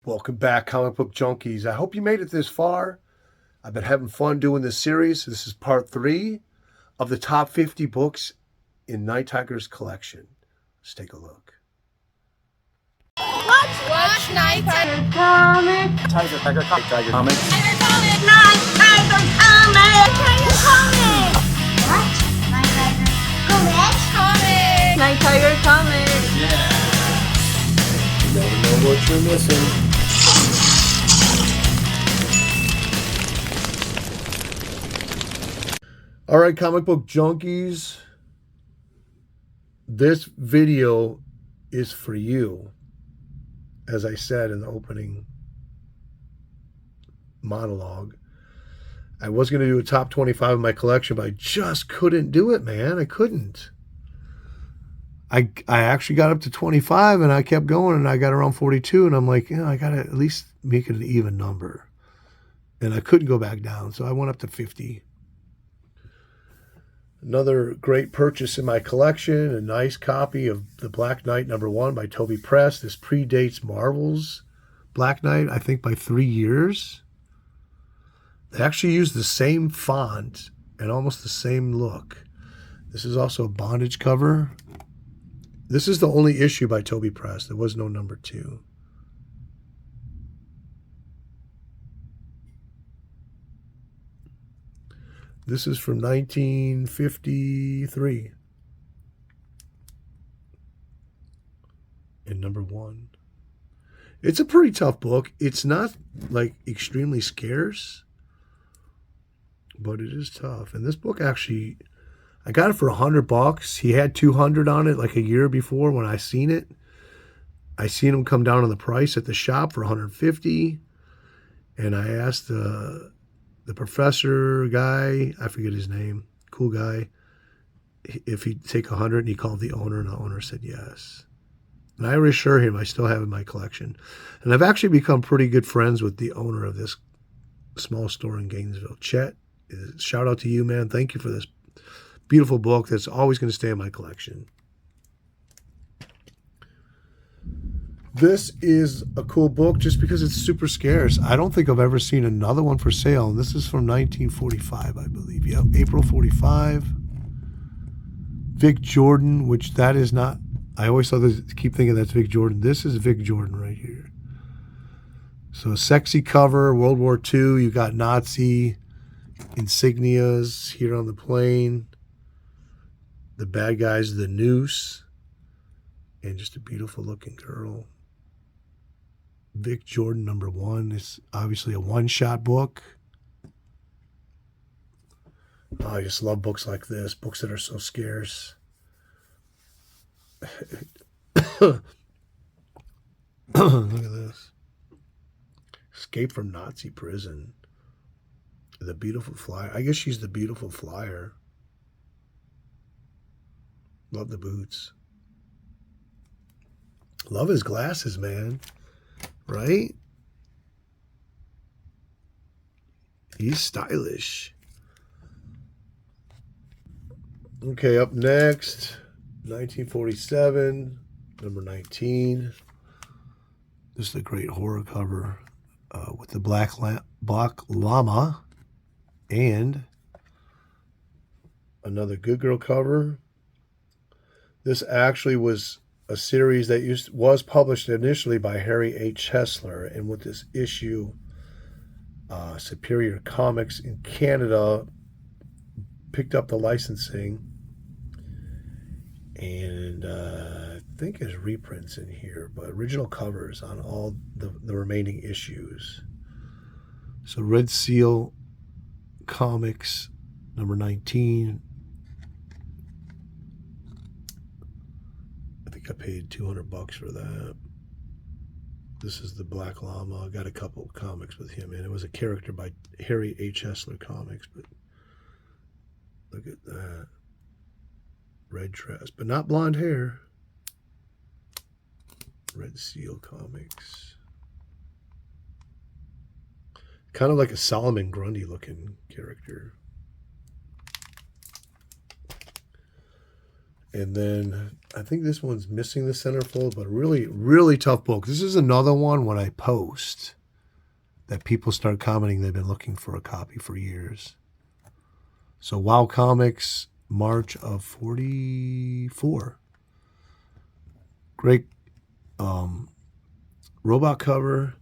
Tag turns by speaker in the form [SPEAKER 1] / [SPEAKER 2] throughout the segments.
[SPEAKER 1] Welcome back, comic book junkies. I hope you made it this far. I've been having fun doing this series. This is part 3 of the top 50 books in Nighttiger's collection. Let's take a look.
[SPEAKER 2] Watch Nighttiger comic.
[SPEAKER 3] Tiger comic.
[SPEAKER 2] Tiger comic. Nighttiger comic. Tiger comic. What? Nighttiger comic. Nighttiger comic.
[SPEAKER 3] Yeah.
[SPEAKER 1] You never know what you're missing. All right, comic book junkies. This video is for you. As I said in the opening monologue, I was going to do a top 25 of my collection, but I just couldn't do it, man. I couldn't. I actually got up to 25 and I kept going and I got around 42 and I'm like, I got to at least make it an even number. And I couldn't go back down, so I went up to 50. Another great purchase in my collection, a nice copy of The Black Knight #1 by Toby Press. This predates Marvel's Black Knight, I think, by 3 years. They actually use the same font and almost the same look. This is also a bondage cover. This is the only issue by Toby Press. There was no #2. This is from 1953. And #1. It's a pretty tough book. It's not like extremely scarce, but it is tough. And this book actually, I got it for $100. He had 200 on it like a year before when I seen it. I seen him come down on the price at the shop for $150. And I asked the professor guy, I forget his name, cool guy, if he'd take 100, and he called the owner, and the owner said yes. And I reassure him I still have it in my collection. And I've actually become pretty good friends with the owner of this small store in Gainesville. Chet, shout out to you, man. Thank you for this beautiful book that's always going to stay in my collection. This is a cool book just because it's super scarce. I don't think I've ever seen another one for sale. And this is from 1945, I believe. Yep, April 45. Vic Jordan, which that is not. I always thought this, keep thinking that's Vic Jordan. This is Vic Jordan right here. So a sexy cover, World War II. You got Nazi insignias here on the plane. The bad guys, the noose. And just a beautiful looking girl. Vic Jordan #1 is obviously a one-shot book. Oh, I just love books like this, books that are so scarce. Look at this. Escape from Nazi prison. The beautiful flyer. I guess she's the beautiful flyer. Love the boots. Love his glasses, man. Right? He's stylish. Okay, up next, 1947, #19. This is a great horror cover with the black llama and another good girl cover. This actually was a series that was published initially by Harry H. Hessler, and with this issue, Superior Comics in Canada picked up the licensing, and I think there's reprints in here, but original covers on all the remaining issues. So Red Seal Comics, #19. I paid $200 for that. This is the Black Llama. I got a couple of comics with him, and it was a character by Harry H. Hessler Comics. But look at that, red dress, but not blonde hair. Red Seal Comics, kind of like a Solomon Grundy looking character. And then I think this one's missing the centerfold, but really, really tough book. This is another one when I post that people start commenting they've been looking for a copy for years. So Wow Comics, March of 44. Great robot cover.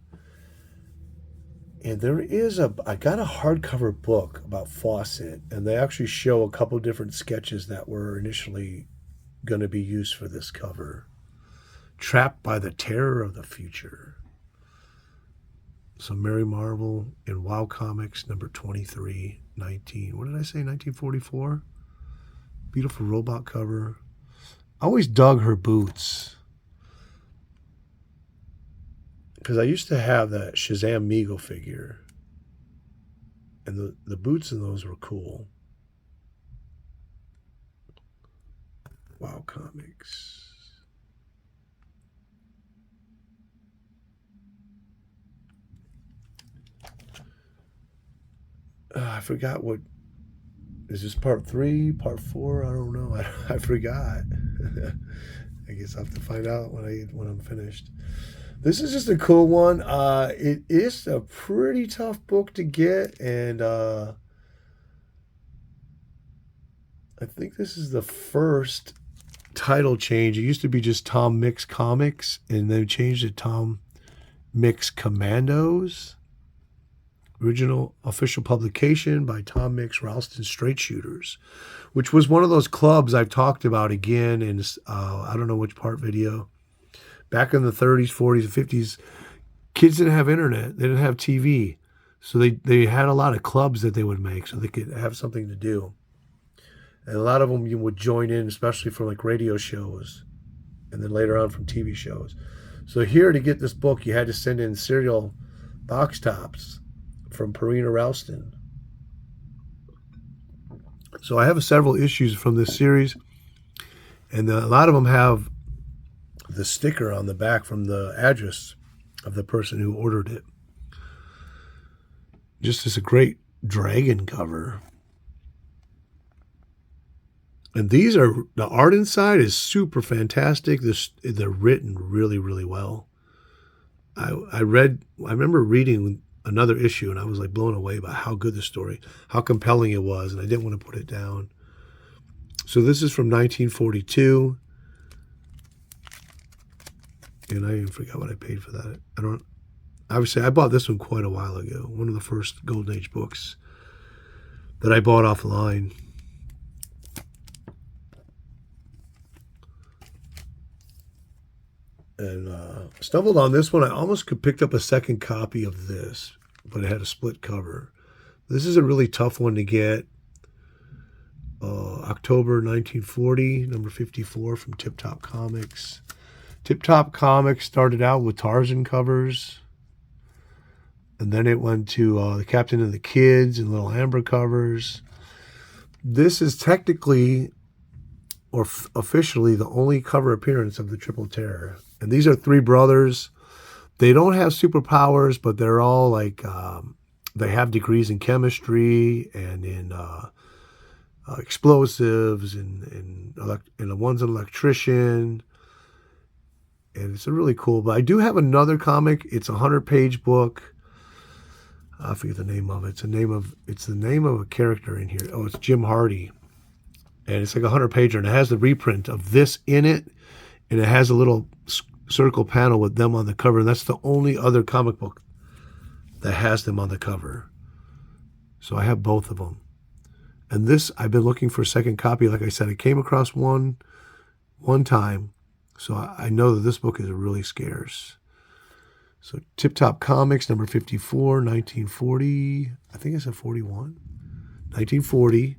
[SPEAKER 1] And there is I got a hardcover book about Fawcett, and they actually show a couple different sketches that were initially going to be used for this cover. Trapped by the Terror of the Future. So Mary Marvel in Wow Comics, number 23, 19. What did I say, 1944? Beautiful robot cover. I always dug her boots, because I used to have that Shazam Meagle figure. And the boots in those were cool. Wow Comics. I forgot what. Is this part 3, part 4? I don't know. I forgot. I guess I'll have to find out when I'm finished. This is just a cool one. It is a pretty tough book to get, and I think this is the first title change. It used to be just Tom Mix Comics, and they changed it to Tom Mix Commandos. Original official publication by Tom Mix Ralston Straight Shooters, which was one of those clubs I've talked about again in I don't know which part video. Back in the 30s, 40s, and 50s, kids didn't have internet. They didn't have TV. So they had a lot of clubs that they would make so they could have something to do. And a lot of them you would join in, especially for like radio shows, and then later on from TV shows. So here, to get this book, you had to send in serial box tops from Purina Ralston. So I have several issues from this series, and a lot of them have the sticker on the back from the address of the person who ordered it. Just as a great dragon cover. And these are, the art inside is super fantastic. They're written really, really well. I remember reading another issue, and I was like blown away by how good the story, how compelling it was, and I didn't want to put it down. So this is from 1942, and I even forgot what I paid for that. Obviously I bought this one quite a while ago. One of the first Golden Age books that I bought offline. And stumbled on this one. I almost could picked up a second copy of this, but it had a split cover. This is a really tough one to get. October 1940, number 54 from Tip Top Comics. Tip Top Comics started out with Tarzan covers, and then it went to the Captain and the Kids and Little Amber covers. This is technically, or officially, the only cover appearance of the Triple Terror. And these are three brothers. They don't have superpowers, but they're all like, they have degrees in chemistry and in explosives, and one's an electrician. And it's a really cool, but I do have another comic. It's a 100-page book. I forget the name of it. It's the name of a character in here. Oh, it's Jim Hardy. And it's like a 100-pager, and it has the reprint of this in it, and it has a little circle panel with them on the cover, and that's the only other comic book that has them on the cover. So I have both of them. And this, I've been looking for a second copy. Like I said, I came across one time, so I know that this book is really scarce. So Tip Top Comics, number 54, 1940. I think I said 41. 1940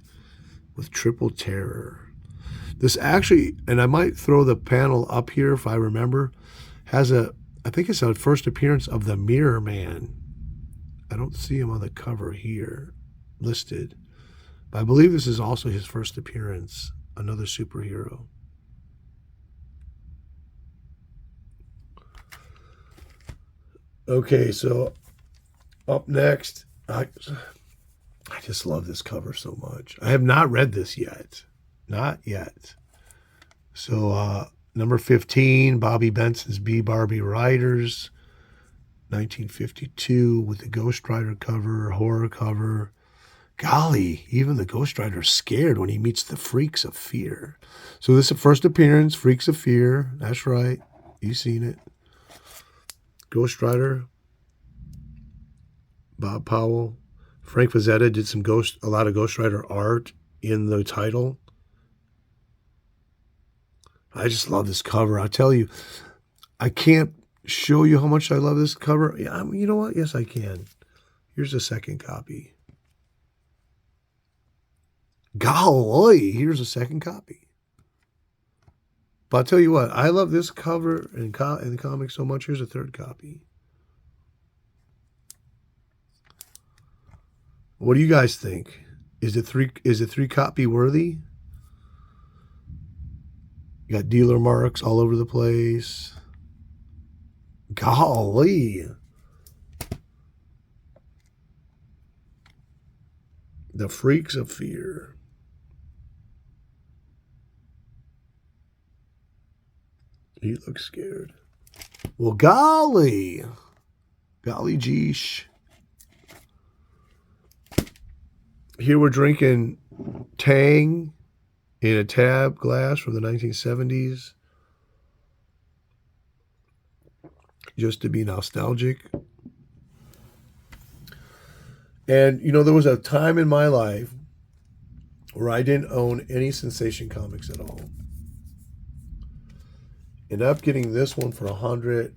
[SPEAKER 1] with Triple Terror. This actually, and I might throw the panel up here if I remember, has I think it's a first appearance of the Mirror Man. I don't see him on the cover here listed, but I believe this is also his first appearance, another superhero. Okay, so up next, I just love this cover so much. I have not read this yet. Not yet. So number 15, Bobby Benson's B. Barbie Riders, 1952, with the Ghost Rider cover, horror cover. Golly, even the Ghost Rider's scared when he meets the Freaks of Fear. So this is the first appearance, Freaks of Fear. That's right. You've seen it. Ghost Rider. Bob Powell. Frank Frazetta did a lot of Ghost Rider art in the title. I just love this cover. I tell you, I can't show you how much I love this cover. Yeah, you know what? Yes, I can. Here's a second copy. Golly, here's a second copy. But I'll tell you what, I love this cover in the comic so much. Here's a third copy. What do you guys think? Is it three copy worthy? You got dealer marks all over the place. Golly. The Freaks of Fear. He looks scared. Well, golly. Golly geesh. Here we're drinking Tang in a tab glass from the 1970s. Just to be nostalgic. And, you know, there was a time in my life where I didn't own any Sensation comics at all. Ended up getting this one for $100.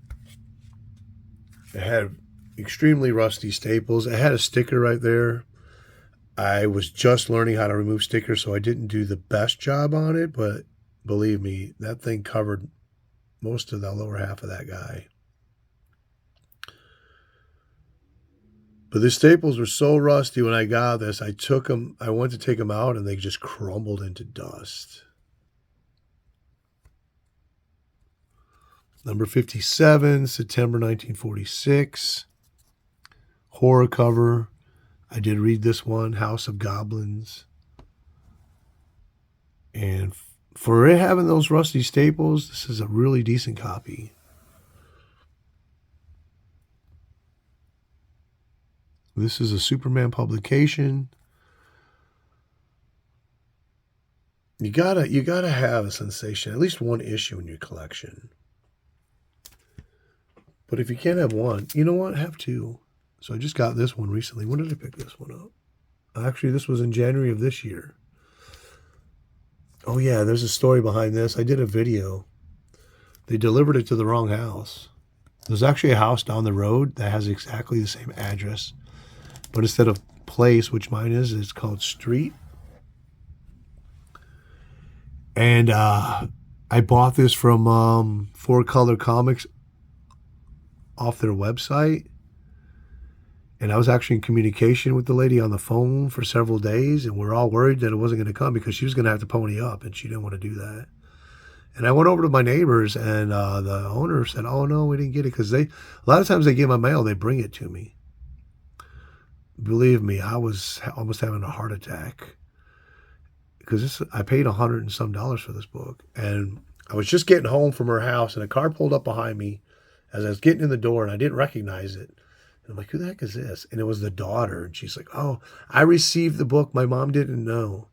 [SPEAKER 1] It had extremely rusty staples. It had a sticker right there. I was just learning how to remove stickers, so I didn't do the best job on it, but believe me, that thing covered most of the lower half of that guy. But the staples were so rusty when I got this, I went to take them out, and they just crumbled into dust. Number 57, September 1946. Horror cover. I did read this one, House of Goblins. And for it having those rusty staples, this is a really decent copy. This is a Superman publication. You gotta have a Sensation, at least one issue in your collection. But if you can't have one, you know what? Have two. So I just got this one recently. When did I pick this one up? Actually, this was in January of this year. Oh yeah, there's a story behind this. I did a video. They delivered it to the wrong house. There's actually a house down the road that has exactly the same address. But instead of place, which mine is, it's called street. And I bought this from 4-Color Comics off their website. And I was actually in communication with the lady on the phone for several days, and we're all worried that it wasn't going to come because she was going to have to pony up, and she didn't want to do that. And I went over to my neighbors, and the owner said, "Oh no, we didn't get it," because a lot of times they get my mail, they bring it to me. Believe me, I was almost having a heart attack because I paid $100 and some for this book, and I was just getting home from her house, and a car pulled up behind me as I was getting in the door, and I didn't recognize it. I'm like, who the heck is this? And it was the daughter. And she's like, oh, I received the book. My mom didn't know.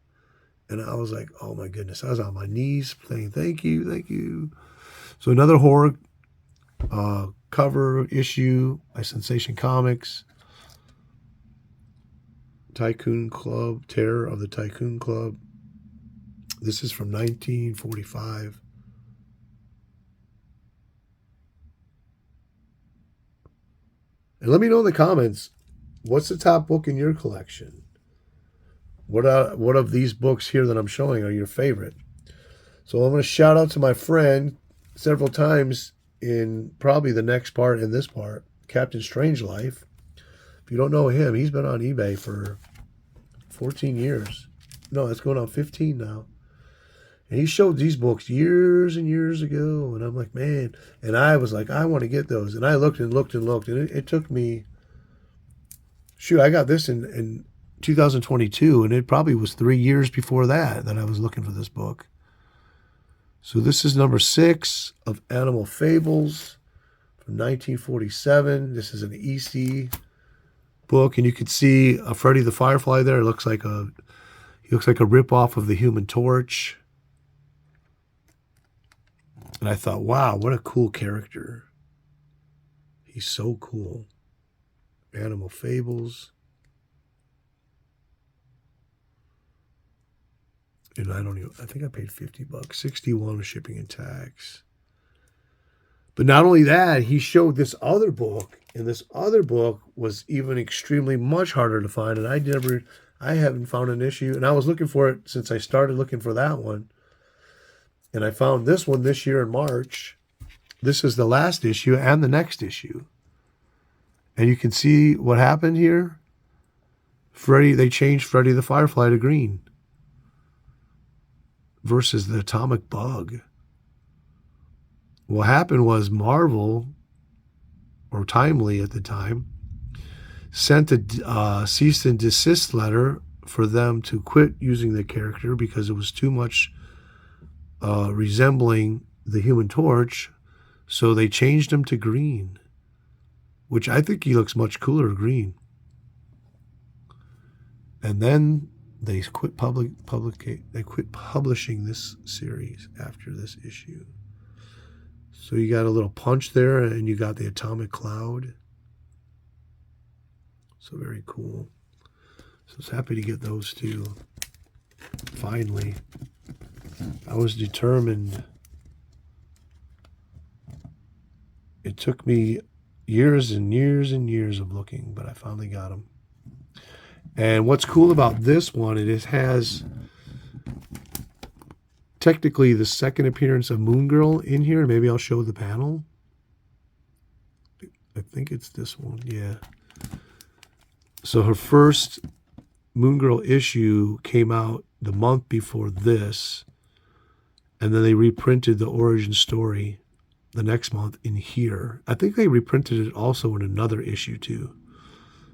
[SPEAKER 1] And I was like, oh my goodness. I was on my knees saying, thank you, thank you. So another horror cover issue by Sensation Comics. Tycoon Club, Terror of the Tycoon Club. This is from 1945. And let me know in the comments, what's the top book in your collection? What of these books here that I'm showing are your favorite? So I'm going to shout out to my friend several times in probably the next part and this part, Captain Strangelife. If you don't know him, he's been on eBay for 14 years. No, it's going on 15 now. And he showed these books years and years ago. And I'm like, man. And I was like, I want to get those. And I looked and looked and looked. And it took me, shoot, I got this in 2022. And it probably was 3 years before that I was looking for this book. So this is number 6 of Animal Fables from 1947. This is an EC book, and you can see Freddy the Firefly there. He looks like a rip-off of the Human Torch. And I thought, wow, what a cool character. He's so cool. Animal Fables. And I think I paid $50, $61 with shipping and tax. But not only that, he showed this other book, and this other book was even extremely much harder to find, and I haven't found an issue, and I was looking for it since I started looking for that one. And I found this one this year in March. This is the last issue and the next issue. And you can see what happened here. They changed Freddy the Firefly to green versus the Atomic Bug. What happened was Marvel, or Timely at the time, sent a cease and desist letter for them to quit using the character because it was too much resembling the Human Torch. So they changed him to green, which I think he looks much cooler green. And then they quit publishing this series after this issue. So you got a little punch there, and you got the Atomic Cloud. So very cool. So I was happy to get those two. Finally. I was determined. It took me years and years and years of looking, but I finally got them. And what's cool about this one, it has technically the second appearance of Moon Girl in here. Maybe I'll show the panel. I think it's this one, yeah. So her first Moon Girl issue came out the month before this, and then they reprinted the origin story the next month in here. I think they reprinted it also in another issue too.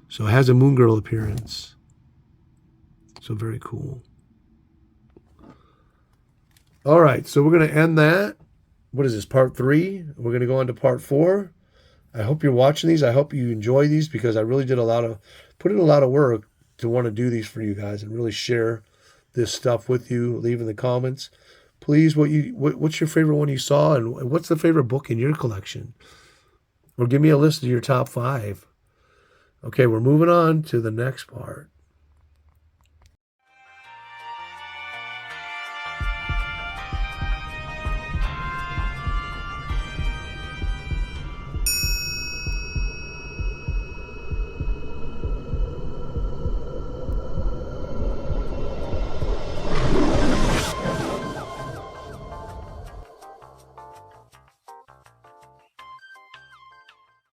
[SPEAKER 1] So it has a Moon Girl appearance. So very cool. All right, so we're going to end that. What is this, part 3? We're going to go on to part 4. I hope you're watching these. I hope you enjoy these, because I really did put in a lot of work to want to do these for you guys and really share this stuff with you. Leave in the comments. Please, what's your favorite one you saw, and what's the favorite book in your collection? Or give me a list of your top 5. Okay, we're moving on to the next part.